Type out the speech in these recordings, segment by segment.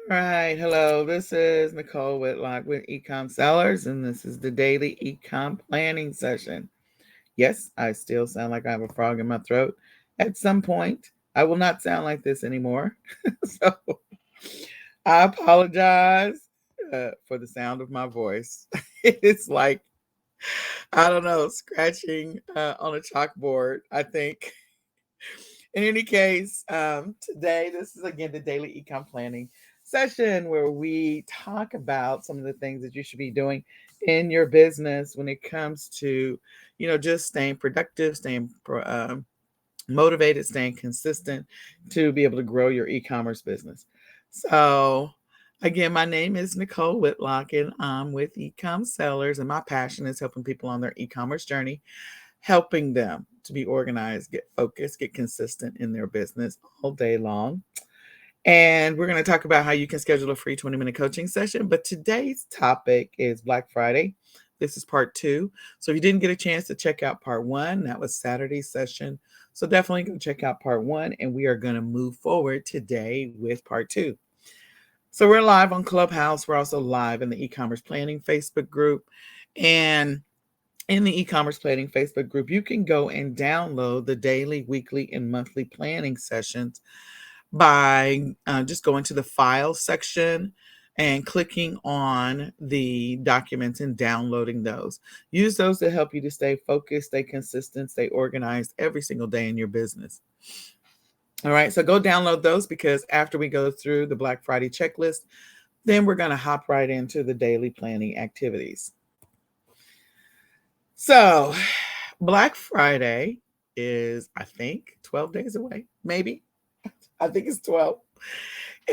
All right, hello. This is Nicole Whitlock with eCom Sellers, and this is the daily eCom planning session. Yes, I still sound like I have a frog in my throat. At some point, I will not sound like this anymore. So I apologize for the sound of my voice. It's like, I don't know, scratching on a chalkboard, I think. In any case, today, this is again the daily ecom planning session where we talk about some of the things that you should be doing in your business when it comes to, just staying productive, staying motivated, staying consistent to be able to grow your e-commerce business. So, again, my name is Nicole Whitlock, and I'm with eCom Sellers, and my passion is helping people on their e-commerce journey, helping them to be organized, get focused, get consistent in their business all day long. And we're going to talk about how you can schedule a free 20-minute coaching session. But today's topic is Black Friday. This is part 2. So if you didn't get a chance to check out part 1, that was Saturday's session. So definitely go check out part 1. And we are going to move forward today with part 2. So we're live on Clubhouse. We're also live in the e-commerce planning Facebook group. And in the e-commerce planning Facebook group, you can go and download the daily, weekly, and monthly planning sessions by just going to the file section and clicking on the documents and downloading those. Use those to help you to stay focused, stay consistent, stay organized every single day in your business. All right, so go download those, because after we go through the Black Friday checklist, then we're going to hop right into the daily planning activities. So, Black Friday is, I think, 12 days away, maybe. I think it's 12.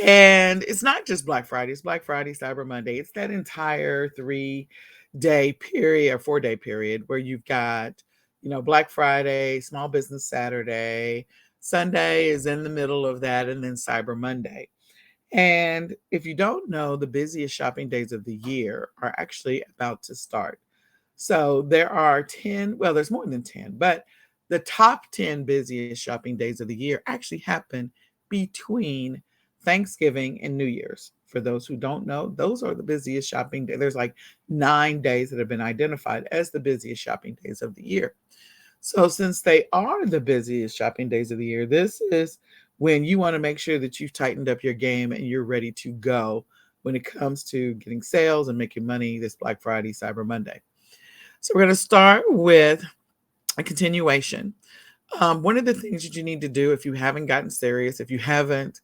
And it's not just Black Friday, it's Black Friday, Cyber Monday. It's that entire 3-day period or 4-day period where you've got, Black Friday, Small Business Saturday, Sunday is in the middle of that, and then Cyber Monday. And if you don't know, the busiest shopping days of the year are actually about to start. So there are 10, well, there's more than 10, but the top 10 busiest shopping days of the year actually happen between Thanksgiving and New Year's. For those who don't know, those are the busiest shopping days. There's like 9 days that have been identified as the busiest shopping days of the year. So since they are the busiest shopping days of the year, this is when you want to make sure that you've tightened up your game and you're ready to go when it comes to getting sales and making money this Black Friday, Cyber Monday. So we're going to start with a continuation. One of the things that you need to do if you haven't gotten serious, if you haven't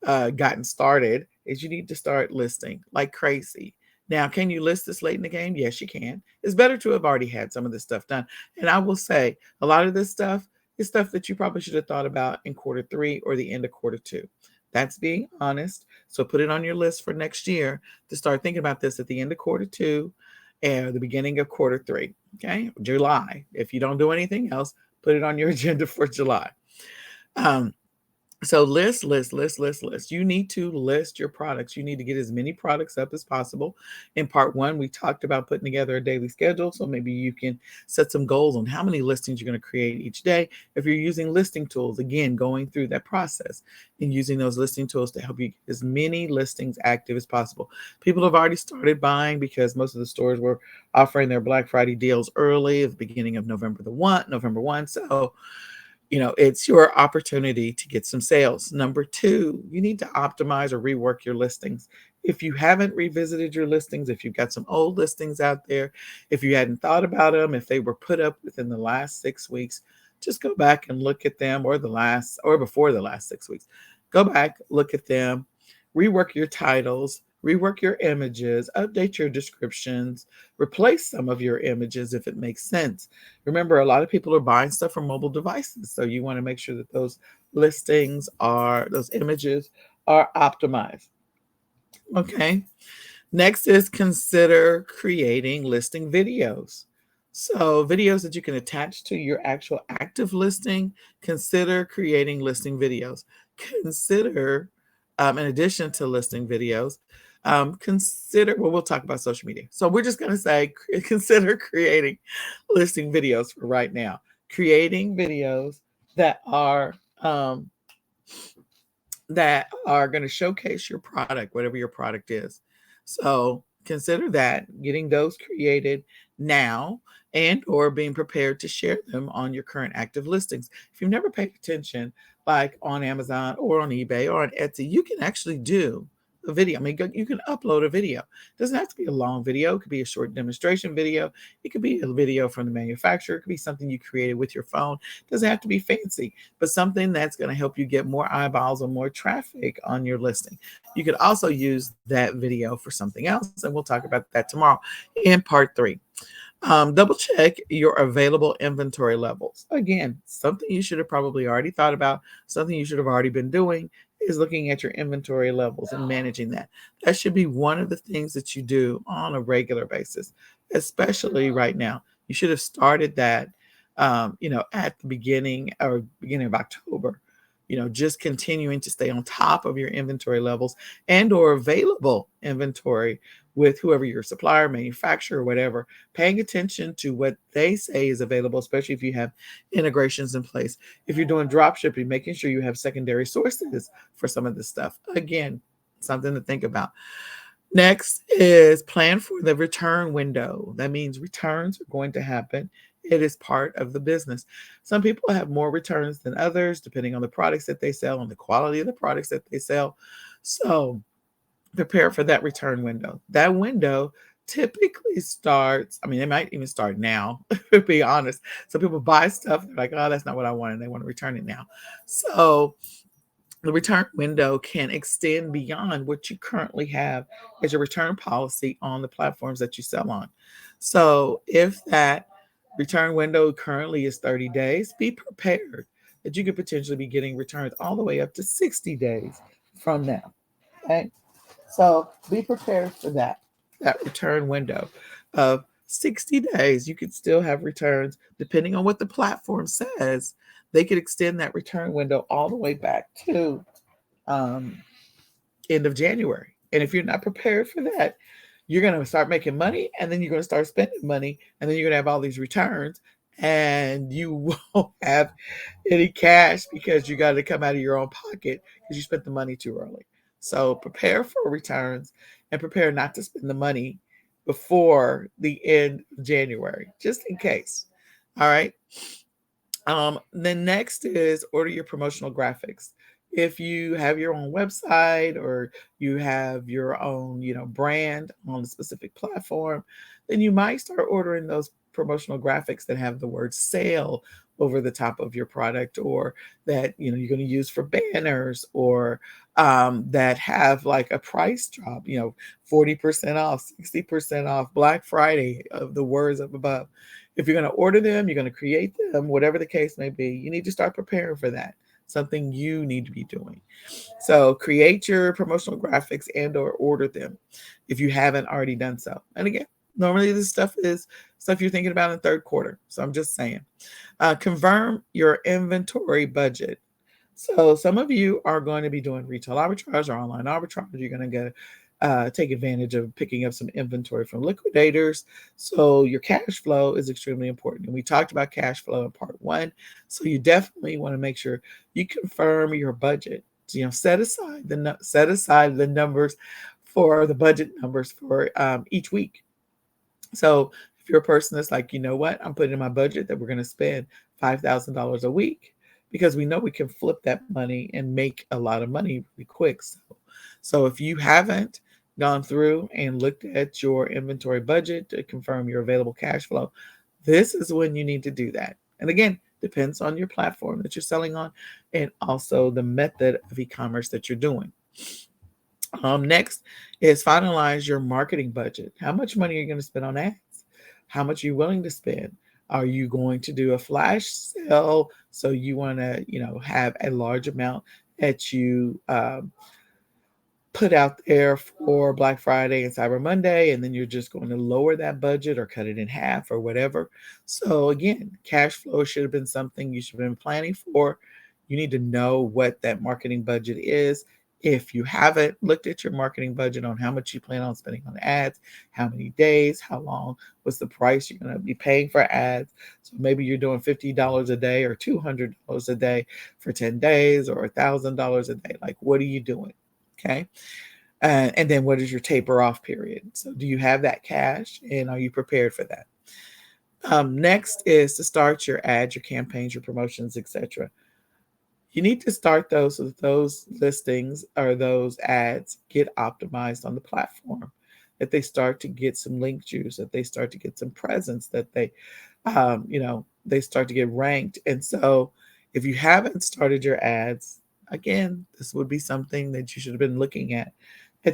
gotten started, is you need to start listing like crazy. Now, can you list this late in the game? Yes, you can. It's better to have already had some of this stuff done. And I will say a lot of this stuff is stuff that you probably should have thought about in quarter 3 or the end of quarter 2. That's being honest. So put it on your list for next year to start thinking about this at the end of quarter 2 and the beginning of quarter 3. Okay, July. If you don't do anything else, put it on your agenda for July. So list. You need to list your products. You need to get as many products up as possible. In part 1, we talked about putting together a daily schedule. So maybe you can set some goals on how many listings you're going to create each day. If you're using listing tools, again, going through that process and using those listing tools to help you get as many listings active as possible. People have already started buying because most of the stores were offering their Black Friday deals early at the beginning of November 1. So it's your opportunity to get some sales. Number 2, you need to optimize or rework your listings. If you haven't revisited your listings, if you've got some old listings out there, if you hadn't thought about them, if they were put up within the last 6 weeks, just go back and look at them, or before the last 6 weeks. Go back, look at them, rework your titles, rework your images, update your descriptions, replace some of your images if it makes sense. Remember, a lot of people are buying stuff from mobile devices, so you want to make sure that those images are optimized. Okay. Next is consider creating listing videos. So videos that you can attach to your actual active listing. Consider creating listing videos. Consider, in addition to listing videos, we'll talk about social media. So we're just going to say, consider creating listing videos for right now. Creating videos that are that are going to showcase your product, whatever your product is. So consider that, getting those created now, and or being prepared to share them on your current active listings. If you've never paid attention, like on Amazon or on eBay or on Etsy, you can actually do a video. I mean, you can upload a video. It doesn't have to be a long video. It could be a short demonstration video. It could be a video from the manufacturer. It could be something you created with your phone. It doesn't have to be fancy, but something that's going to help you get more eyeballs or more traffic on your listing. You could also use that video for something else, and we'll talk about that tomorrow in part 3. Double check your available inventory levels. Again, something you should have probably already thought about, something you should have already been doing is looking at your inventory levels and managing that. That should be one of the things that you do on a regular basis, especially right now. You should have started that, at the beginning of October. Just continuing to stay on top of your inventory levels and or available inventory with whoever your supplier, manufacturer, or whatever, paying attention to what they say is available, especially if you have integrations in place. If you're doing drop shipping, making sure you have secondary sources for some of this stuff. Again, something to think about. Next is plan for the return window. That means returns are going to happen. It is part of the business. Some people have more returns than others, depending on the products that they sell and the quality of the products that they sell. So prepare for that return window. That window typically starts, I mean, it might even start now, to be honest. Some people buy stuff, they're like, oh, that's not what I want, and they want to return it now. So the return window can extend beyond what you currently have as your return policy on the platforms that you sell on. So if that return window currently is 30 days, be prepared that you could potentially be getting returns all the way up to 60 days from now. Okay. So be prepared for that return window of 60 days. You could still have returns depending on what the platform says. They could extend that return window all the way back to um, end of January. And if you're not prepared for that, you're going to start making money, and then you're going to start spending money, and then you're going to have all these returns, and you won't have any cash because you got to come out of your own pocket because you spent the money too early. So prepare for returns and prepare not to spend the money before the end of January, just in case. All right. Then next is order your promotional graphics. If you have your own website or you have your own, brand on a specific platform, then you might start ordering those promotional graphics that have the word sale over the top of your product, or that you're going to use for banners, or that have like a price drop, 40% off, 60% off, Black Friday, of the words up above. If you're going to order them, you're going to create them, whatever the case may be, you need to start preparing for that. Something you need to be doing. So create your promotional graphics and or order them if you haven't already done so. And again, normally this stuff is stuff you're thinking about in the third quarter. So I'm just saying. Confirm your inventory budget. So some of you are going to be doing retail arbitrage or online arbitrage. You're going to take advantage of picking up some inventory from liquidators. So your cash flow is extremely important. And we talked about cash flow in part 1. So you definitely want to make sure you confirm your budget. So, set aside the numbers for the budget numbers for each week. So if you're a person that's like, you know what, I'm putting in my budget that we're going to spend $5,000 a week, because we know we can flip that money and make a lot of money really quick. So if you haven't gone through and looked at your inventory budget to confirm your available cash flow, this is when you need to do that. And again, depends on your platform that you're selling on and also the method of e-commerce that you're doing. Next is finalize your marketing budget. How much money are you going to spend on ads? How much are you willing to spend? Are you going to do a flash sale? So you want to, have a large amount that you put out there for Black Friday and Cyber Monday, and then you're just going to lower that budget or cut it in half or whatever. So again, cash flow should have been something you should have been planning for. You need to know what that marketing budget is. If you haven't looked at your marketing budget on how much you plan on spending on ads, how many days, how long, what's the price you're going to be paying for ads. So maybe you're doing $50 a day or $200 a day for 10 days or $1,000 a day. Like, what are you doing? Okay. And then what is your taper off period? So do you have that cash and are you prepared for that? Next is to start your ads, your campaigns, your promotions, etc. You need to start those so that those listings or those ads get optimized on the platform, that they start to get some link juice, that they start to get some presence, that they start to get ranked. And so if you haven't started your ads, again, this would be something that you should have been looking at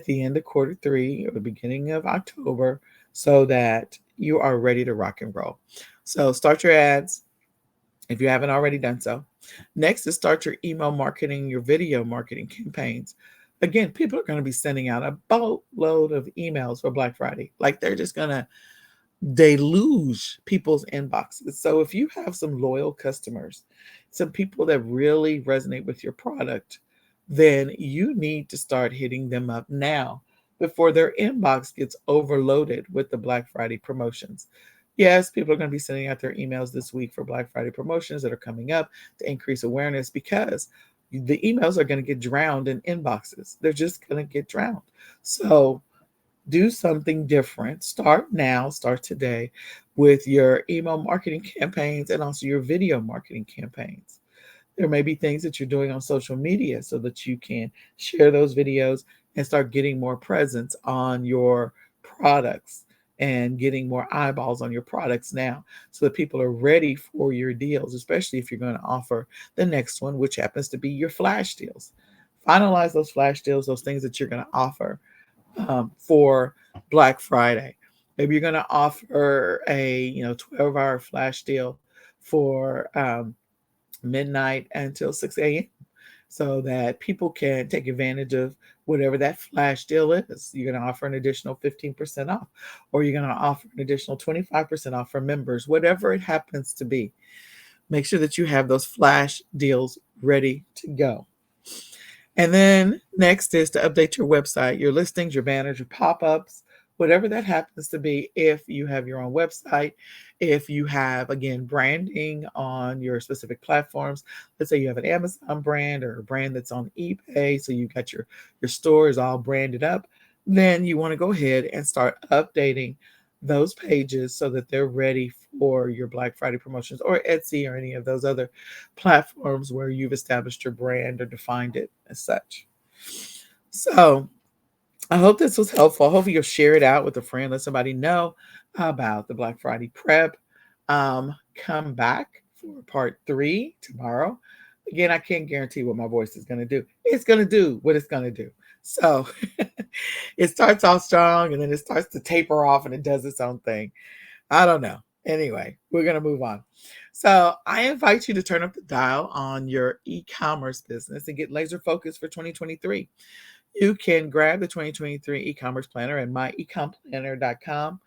the end of quarter three or the beginning of October so that you are ready to rock and roll. So start your ads if you haven't already done so. Next is start your email marketing, your video marketing campaigns. Again, people are going to be sending out a boatload of emails for Black Friday. Like they're just going to deluge people's inboxes. So if you have some loyal customers, some people that really resonate with your product, then you need to start hitting them up now before their inbox gets overloaded with the Black Friday promotions. Yes, people are going to be sending out their emails this week for Black Friday promotions that are coming up to increase awareness because the emails are going to get drowned in inboxes. They're just going to get drowned. So do something different. Start now, start today with your email marketing campaigns and also your video marketing campaigns. There may be things that you're doing on social media so that you can share those videos and start getting more presence on your products and getting more eyeballs on your products now so that people are ready for your deals, especially if you're going to offer the next one, which happens to be your flash deals. Finalize those flash deals, those things that you're going to offer for Black Friday. Maybe you're going to offer a 12-hour flash deal for midnight until 6 a.m. so that people can take advantage of whatever that flash deal is. You're going to offer an additional 15% off, or you're going to offer an additional 25% off for members, whatever it happens to be. Make sure that you have those flash deals ready to go. And then next is to update your website, your listings, your banners, your pop-ups, whatever that happens to be. If you have your own website, if you have, again, branding on your specific platforms, let's say you have an Amazon brand or a brand that's on eBay, so you've got your store is all branded up, then you want to go ahead and start updating those pages so that they're ready for your Black Friday promotions or Etsy or any of those other platforms where you've established your brand or defined it as such. So I hope this was helpful. I hope you'll share it out with a friend, let somebody know about the Black Friday prep. Come back for part 3 tomorrow. Again, I can't guarantee what my voice is going to do. It's going to do what it's going to do. So it starts off strong and then it starts to taper off and it does its own thing. I don't know. Anyway, we're going to move on. So I invite you to turn up the dial on your e-commerce business and get laser focused for 2023. You can grab the 2023 e-commerce planner at myecomplanner.com.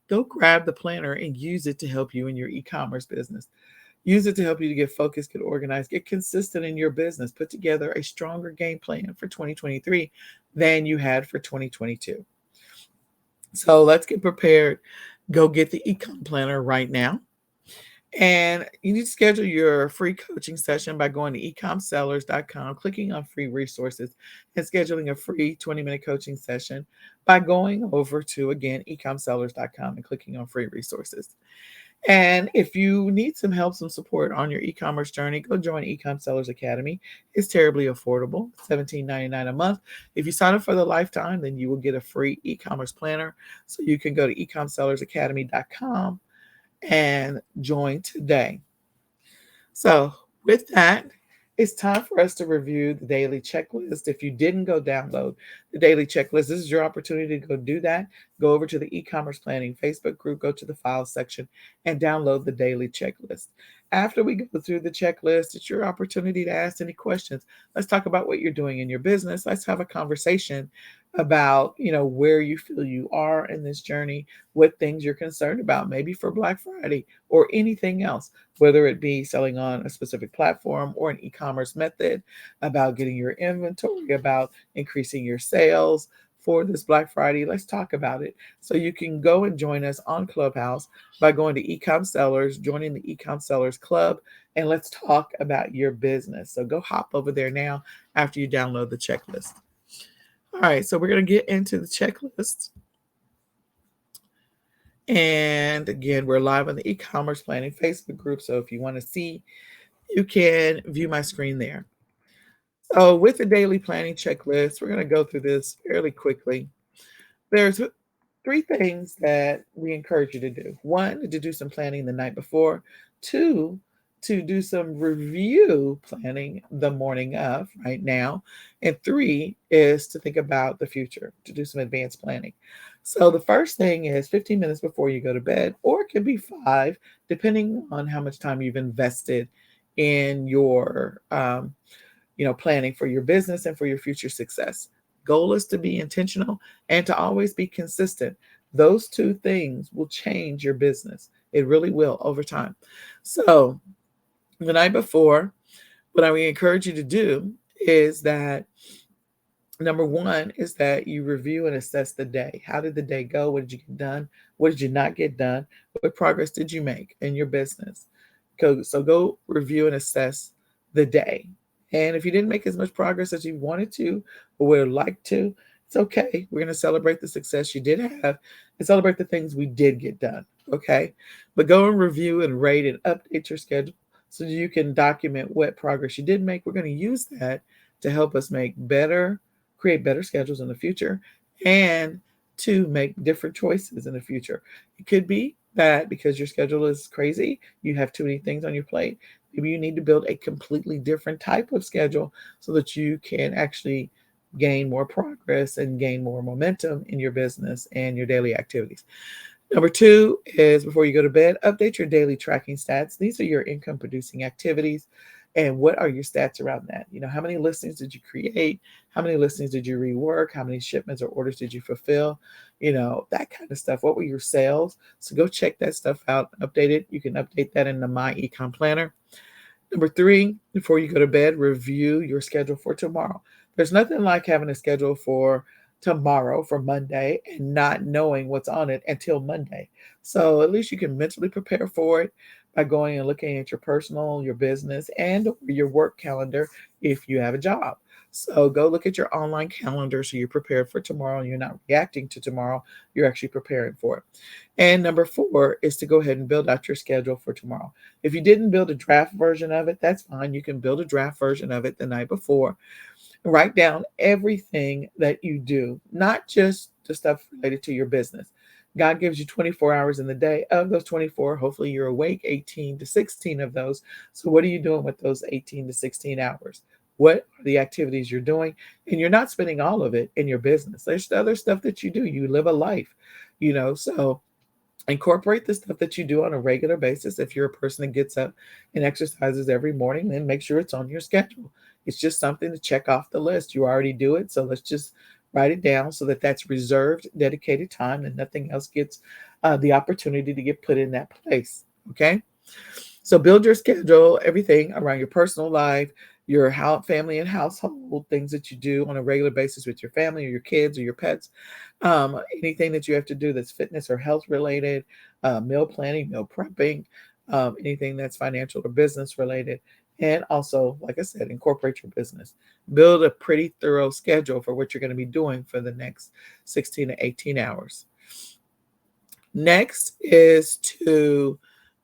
Go grab the planner and use it to help you in your e-commerce business. Use it to help you to get focused, get organized, get consistent in your business, put together a stronger game plan for 2023 than you had for 2022. So let's get prepared. Go get the eCom planner right now. And you need to schedule your free coaching session by going to ecomsellers.com, clicking on free resources, and scheduling a free 20-minute coaching session by going over to, again, ecomsellers.com and clicking on free resources. And if you need some help, some support on your e-commerce journey, go join eCom Sellers Academy. It's terribly affordable, $17.99 a month. If you sign up for the lifetime, then you will get a free e-commerce planner. So you can go to ecomsellersacademy.com and join today. So with that, it's time for us to review the daily checklist. If you didn't go download the daily checklist, this is your opportunity to go do that. Go over to the e-commerce planning Facebook group, go to the files section and download the daily checklist. After we go through the checklist, it's your opportunity to ask any questions. Let's talk about what you're doing in your business. Let's have a conversation about, where you feel you are in this journey, what things you're concerned about, maybe for Black Friday or anything else, whether it be selling on a specific platform or an e-commerce method, about getting your inventory, about increasing your sales for this Black Friday. Let's talk about it. So you can go and join us on Clubhouse by going to eCom Sellers, joining the eCom Sellers Club, and let's talk about your business. So go hop over there now after you download the checklist. All right, so we're going to get into the checklist. And again, we're live on the e-commerce planning Facebook group. So if you want to see, you can view my screen there. So with the daily planning checklist, we're going to go through this fairly quickly. There's 3 things that we encourage you to do. 1, to do some planning the night before. 2, to do some review planning the morning of right now. And 3 is to think about the future, to do some advanced planning. So the first thing is 15 minutes before you go to bed, or it can be 5, depending on how much time you've invested in your planning for your business and for your future success. Goal is to be intentional and to always be consistent. Those 2 things will change your business. It really will over time. So the night before, what I would encourage you to do is that number 1 is that you review and assess the day. How did the day go? What did you get done? What did you not get done? What progress did you make in your business? So go review and assess the day. And if you didn't make as much progress as you wanted to or would have liked to, it's okay. We're going to celebrate the success you did have and celebrate the things we did get done. Okay. But go and review and rate and update your schedule so you can document what progress you did make. We're going to use that to help us create better schedules in the future and to make different choices in the future. It could be that because your schedule is crazy, you have too many things on your plate. Maybe you need to build a completely different type of schedule so that you can actually gain more progress and gain more momentum in your business and your daily activities. Number 2 is before you go to bed, update your daily tracking stats. These are your income producing activities. And what are your stats around that? How many listings did you create? How many listings did you rework? How many shipments or orders did you fulfill? That kind of stuff. What were your sales? So go check that stuff out, update it. You can update that in the My eCom Planner. Number 3, before you go to bed, review your schedule for tomorrow. There's nothing like having a schedule for tomorrow, for Monday, and not knowing what's on it until Monday. So at least you can mentally prepare for it by going and looking at your personal, your business, and your work calendar if you have a job. So go look at your online calendar so you're prepared for tomorrow and you're not reacting to tomorrow. You're actually preparing for it. And number 4 is to go ahead and build out your schedule for tomorrow. If you didn't build a draft version of it, that's fine. You can build a draft version of it the night before. Write down everything that you do, not just the stuff related to your business. God gives you 24 hours in the day. Of those 24, hopefully you're awake 18 to 16 of those. So what are you doing with those 18 to 16 hours? What are the activities you're doing? And you're not spending all of it in your business. There's other stuff that you do. You live a life, so incorporate the stuff that you do on a regular basis. If you're a person that gets up and exercises every morning, then make sure it's on your schedule. It's just something to check off the list. You already do it, so let's just write it down so that that's reserved, dedicated time, and nothing else gets the opportunity to get put in that place. Okay? So build your schedule, everything around your personal life, your family and household, things that you do on a regular basis with your family or your kids or your pets, anything that you have to do that's fitness or health related, meal planning, meal prepping, anything that's financial or business related. And also, like I said, incorporate your business. Build a pretty thorough schedule for what you're going to be doing for the next 16 to 18 hours. Next is to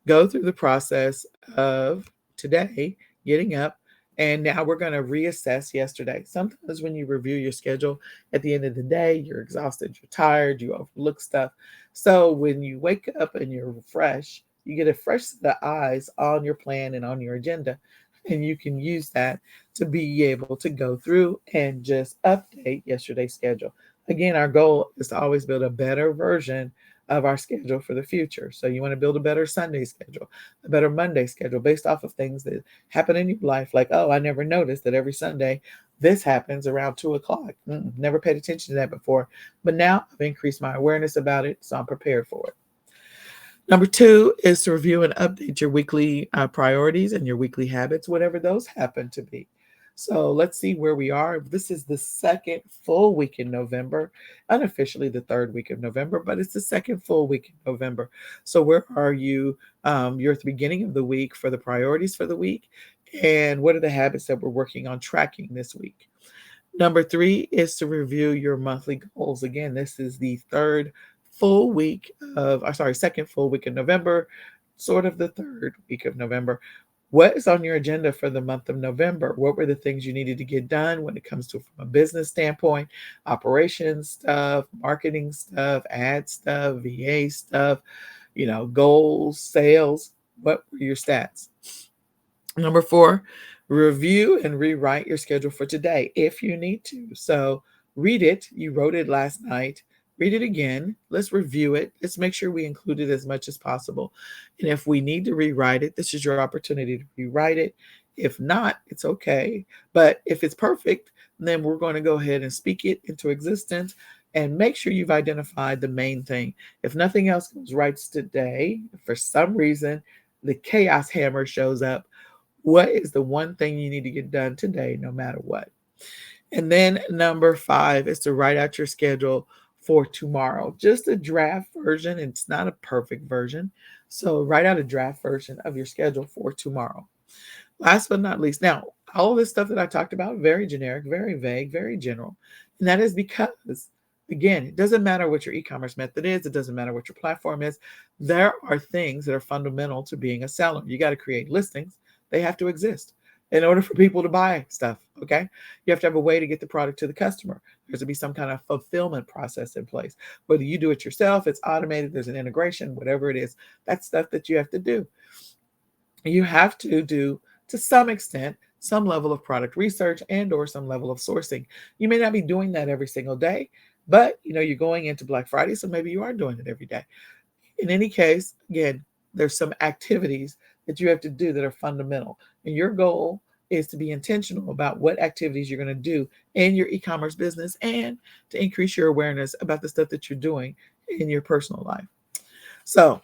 go through the process of today, getting up, and now we're going to reassess yesterday. Sometimes when you review your schedule at the end of the day, you're exhausted, you're tired, you overlook stuff. So when you wake up and you're fresh, you get a fresh set of eyes on your plan and on your agenda, and you can use that to be able to go through and just update yesterday's schedule. Again, our goal is to always build a better version of our schedule for the future. So you want to build a better Sunday schedule, a better Monday schedule based off of things that happen in your life. Like, oh, I never noticed that every Sunday this happens around 2 o'clock. Never paid attention to that before. But now I've increased my awareness about it, so I'm prepared for it. Number two is to review and update your weekly priorities and your weekly habits, whatever those happen to be. So let's see where we are. This is the second full week in November, unofficially the third week of November, but it's the second full week in November. So where are you? You're at the beginning of the week for the priorities for the week. And what are the habits that we're working on tracking this week? Number three is to review your monthly goals. Again, this is the second full week of November, sort of the third week of November. What is on your agenda for the month of November? What were the things you needed to get done when it comes to from a business standpoint, operations stuff, marketing stuff, ad stuff, VA stuff, goals, sales? What were your stats? Number four, review and rewrite your schedule for today if you need to. So read it. You wrote it last night. Read it again. Let's review it. Let's make sure we include it as much as possible. And if we need to rewrite it, this is your opportunity to rewrite it. If not, it's okay. But if it's perfect, then we're going to go ahead and speak it into existence and make sure you've identified the main thing. If nothing else goes right today, for some reason, the chaos hammer shows up. What is the one thing you need to get done today, no matter what? And then number five is to write out your schedule for tomorrow. Just a draft version. It's not a perfect version. So write out a draft version of your schedule for tomorrow. Last but not least, now, all of this stuff that I talked about, very generic, very vague, very general. And that is because, again, it doesn't matter what your e-commerce method is. It doesn't matter what your platform is. There are things that are fundamental to being a seller. You got to create listings. They have to exist in order for people to buy stuff, okay? You have to have a way to get the product to the customer. There's to be some kind of fulfillment process in place. Whether you do it yourself, it's automated, there's an integration, whatever it is, that's stuff that you have to do. You have to do, to some extent, some level of product research and or some level of sourcing. You may not be doing that every single day, but you're going into Black Friday, so maybe you are doing it every day. In any case, again, there's some activities that you have to do that are fundamental. And your goal is to be intentional about what activities you're going to do in your e-commerce business and to increase your awareness about the stuff that you're doing in your personal life. So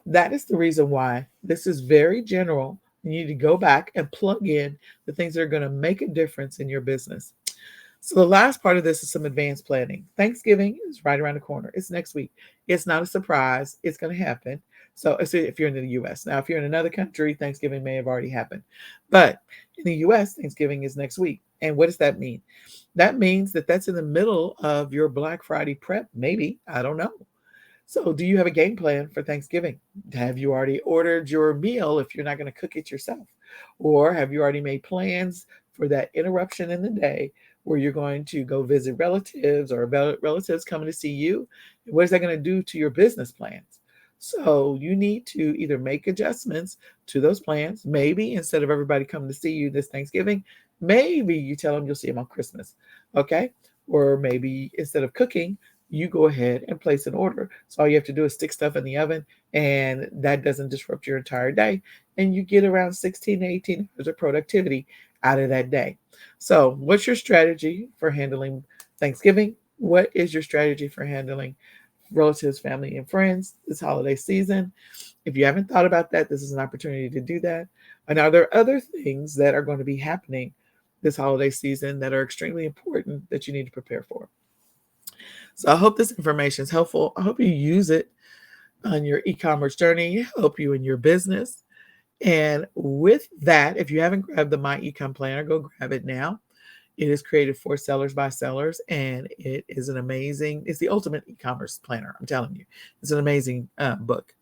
that is the reason why this is very general. You need to go back and plug in the things that are going to make a difference in your business. So the last part of this is some advanced planning. Thanksgiving is right around the corner. It's next week. It's not a surprise. It's going to happen. So if you're in the U.S. Now, if you're in another country, Thanksgiving may have already happened. But in the U.S., Thanksgiving is next week. And what does that mean? That means that that's in the middle of your Black Friday prep. Maybe. I don't know. So do you have a game plan for Thanksgiving? Have you already ordered your meal if you're not going to cook it yourself? Or have you already made plans for that interruption in the day where you're going to go visit relatives or relatives coming to see you? What is that going to do to your business plans? So you need to either make adjustments to those plans. Maybe instead of everybody coming to see you this Thanksgiving, maybe you tell them you'll see them on Christmas. Okay. Or maybe instead of cooking, you go ahead and place an order. So all you have to do is stick stuff in the oven and that doesn't disrupt your entire day. And you get around 16 to 18 hours of productivity out of that day. So what's your strategy for handling Thanksgiving? What is your strategy for handling relatives, family, and friends this holiday season? If you haven't thought about that, this is an opportunity to do that. And are there other things that are going to be happening this holiday season that are extremely important that you need to prepare for? So I hope this information is helpful. I hope you use it on your e-commerce journey, help you in your business. And with that, if you haven't grabbed the My Ecom Planner, go grab it now. It is created for sellers by sellers, and it is it's the ultimate e-commerce planner. I'm telling you, it's an amazing book.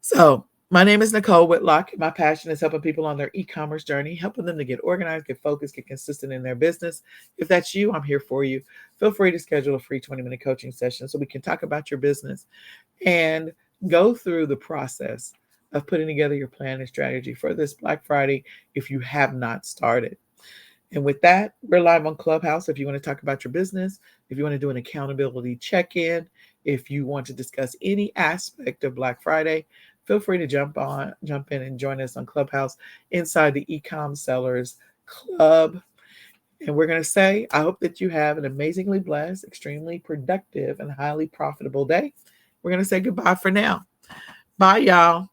So my name is Nicole Whitlock. My passion is helping people on their e-commerce journey, helping them to get organized, get focused, get consistent in their business. If that's you, I'm here for you. Feel free to schedule a free 20-minute coaching session so we can talk about your business and go through the process of putting together your plan and strategy for this Black Friday if you have not started. And with that, we're live on Clubhouse if you want to talk about your business, if you want to do an accountability check-in, If you want to discuss any aspect of Black Friday, feel free to jump in and join us on Clubhouse inside the eCom Sellers Club. And we're going to say, I hope that you have an amazingly blessed, extremely productive, and highly profitable day. We're going to say goodbye for now. Bye, y'all.